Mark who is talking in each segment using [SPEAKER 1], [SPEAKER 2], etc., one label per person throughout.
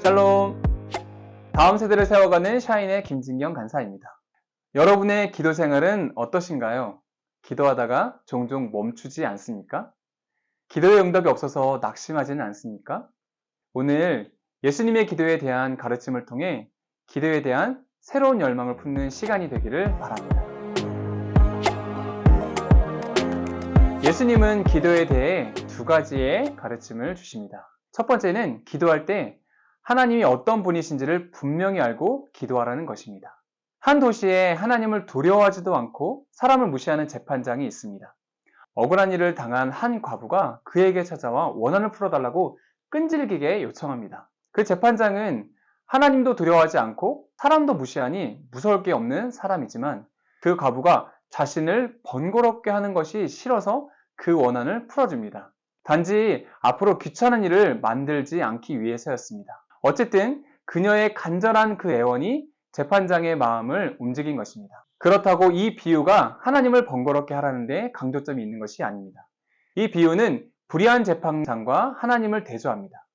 [SPEAKER 1] 샬롬! 다음 세대를 세워가는 샤인의 김진경 간사입니다. 여러분의 기도 생활은 어떠신가요? 기도하다가 종종 멈추지 않습니까? 기도의 응답이 없어서 낙심하지는 않습니까? 오늘 예수님의 기도에 대한 가르침을 통해 기도에 대한 새로운 열망을 품는 시간이 되기를 바랍니다. 예수님은 기도에 대해 두 가지의 가르침을 주십니다. 첫 번째는 기도할 때 하나님이 어떤 분이신지를 분명히 알고 기도하라는 것입니다. 한 도시에 하나님을 두려워하지도 않고 사람을 무시하는 재판장이 있습니다. 억울한 일을 당한 한 과부가 그에게 찾아와 원한을 풀어달라고 끈질기게 요청합니다. 그 재판장은 하나님도 두려워하지 않고 사람도 무시하니 무서울 게 없는 사람이지만 그 과부가 자신을 번거롭게 하는 것이 싫어서 그 원한을 풀어줍니다. 단지 앞으로 귀찮은 일을 만들지 않기 위해서였습니다. 어쨌든 그녀의 간절한 그 애원이 재판장의 마음을 움직인 것입니다. 그렇다고 이 비유가 하나님을 번거롭게 하라는 데 강조점이 있는 것이 아닙니다. 이 비유는 불의한 재판장과 하나님을 대조합니다.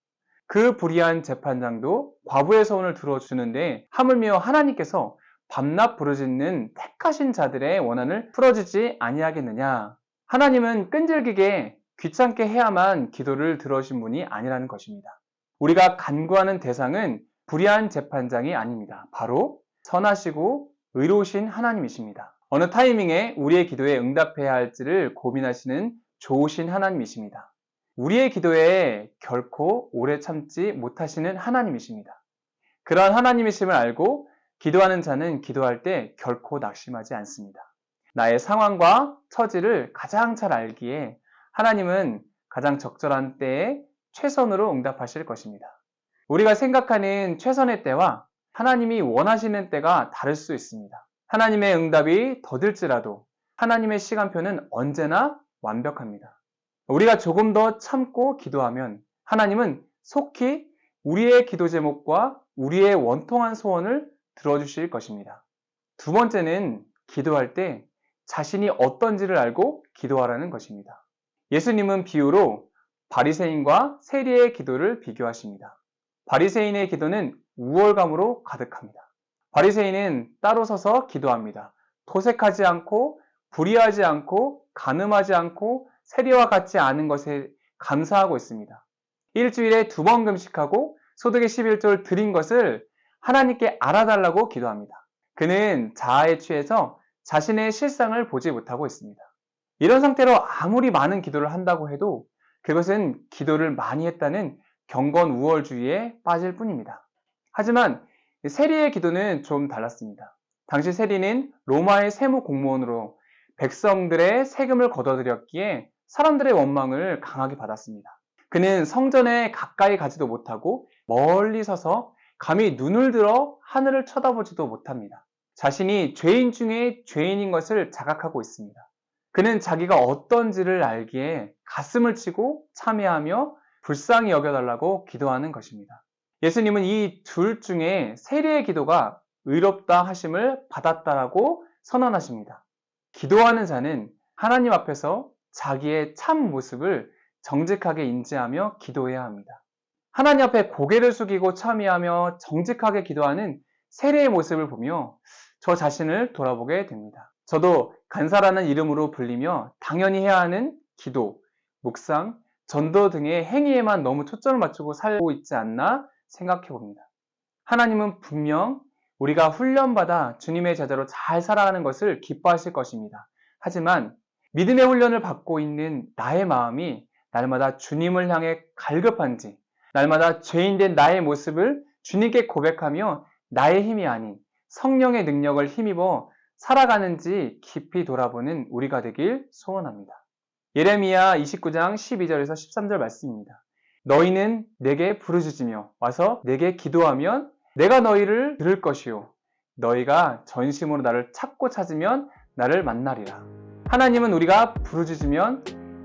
[SPEAKER 1] 그 불의한 재판장도 과부의 소원을 들어주는데 하물며 하나님께서 밤낮 부르짖는 택하신 자들의 원한을 풀어주지 아니하겠느냐. 하나님은 끈질기게 귀찮게 해야만 기도를 들어주신 분이 아니라는 것입니다. 우리가 간구하는 대상은 불의한 재판장이 아닙니다. 바로 선하시고 의로우신 하나님이십니다. 어느 타이밍에 우리의 기도에 응답해야 할지를 고민하시는 좋으신 하나님이십니다. 우리의 기도에 결코 오래 참지 못하시는 하나님이십니다. 그러한 하나님이심을 알고 기도하는 자는 기도할 때 결코 낙심하지 않습니다. 나의 상황과 처지를 가장 잘 알기에 하나님은 가장 적절한 때에 최선으로 응답하실 것입니다. 우리가 생각하는 최선의 때와 하나님이 원하시는 때가 다를 수 있습니다. 하나님의 응답이 더딜지라도 하나님의 시간표는 언제나 완벽합니다. 우리가 조금 더 참고 기도하면 하나님은 속히 우리의 기도 제목과 우리의 원통한 소원을 들어주실 것입니다. 두 번째는 기도할 때 자신이 어떤지를 알고 기도하라는 것입니다. 예수님은 비유로 바리새인과 세리의 기도를 비교하십니다. 바리새인의 기도는 우월감으로 가득합니다. 바리새인은 따로 서서 기도합니다. 도색하지 않고 불의하지 않고 간음하지 않고 세리와 같지 않은 것에 감사하고 있습니다. 일주일에 2번 금식하고 소득의 11조를 드린 것을 하나님께 알아달라고 기도합니다. 그는 자아에 취해서 자신의 실상을 보지 못하고 있습니다. 이런 상태로 아무리 많은 기도를 한다고 해도 그것은 기도를 많이 했다는 경건 우월주의에 빠질 뿐입니다. 하지만 세리의 기도는 좀 달랐습니다. 당시 세리는 로마의 세무 공무원으로 백성들의 세금을 걷어들였기에 사람들의 원망을 강하게 받았습니다. 그는 성전에 가까이 가지도 못하고 멀리 서서 감히 눈을 들어 하늘을 쳐다보지도 못합니다. 자신이 죄인 중에 죄인인 것을 자각하고 있습니다. 그는 자기가 어떤지를 알기에 가슴을 치고 참회하며 불쌍히 여겨달라고 기도하는 것입니다. 예수님은 이 둘 중에 세리의 기도가 의롭다 하심을 받았다라고 선언하십니다. 기도하는 자는 하나님 앞에서 자기의 참 모습을 정직하게 인지하며 기도해야 합니다. 하나님 앞에 고개를 숙이고 참회하며 정직하게 기도하는 세리의 모습을 보며 저 자신을 돌아보게 됩니다. 저도 간사라는 이름으로 불리며 당연히 해야 하는 기도, 묵상, 전도 등의 행위에만 너무 초점을 맞추고 살고 있지 않나 생각해 봅니다. 하나님은 분명 우리가 훈련받아 주님의 제자로 잘 살아가는 것을 기뻐하실 것입니다. 하지만 믿음의 훈련을 받고 있는 나의 마음이 날마다 주님을 향해 갈급한지, 날마다 죄인된 나의 모습을 주님께 고백하며 나의 힘이 아닌 성령의 능력을 힘입어 살아가는지 깊이 돌아보는 우리가 되길 소원합니다. 예레미야 29장 12절에서 13절 말씀입니다. 너희는 내게 부르짖으며 와서 내게 기도하면 내가 너희를 들을 것이요 너희가 전심으로 나를 찾고 찾으면 나를 만나리라. 하나님은 우리가 부르짖으면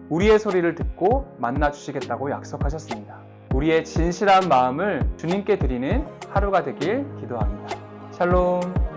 [SPEAKER 1] 우리의 소리를 듣고 만나 주시겠다고 약속하셨습니다. 우리의 진실한 마음을 주님께 드리는 하루가 되길 기도합니다. 샬롬.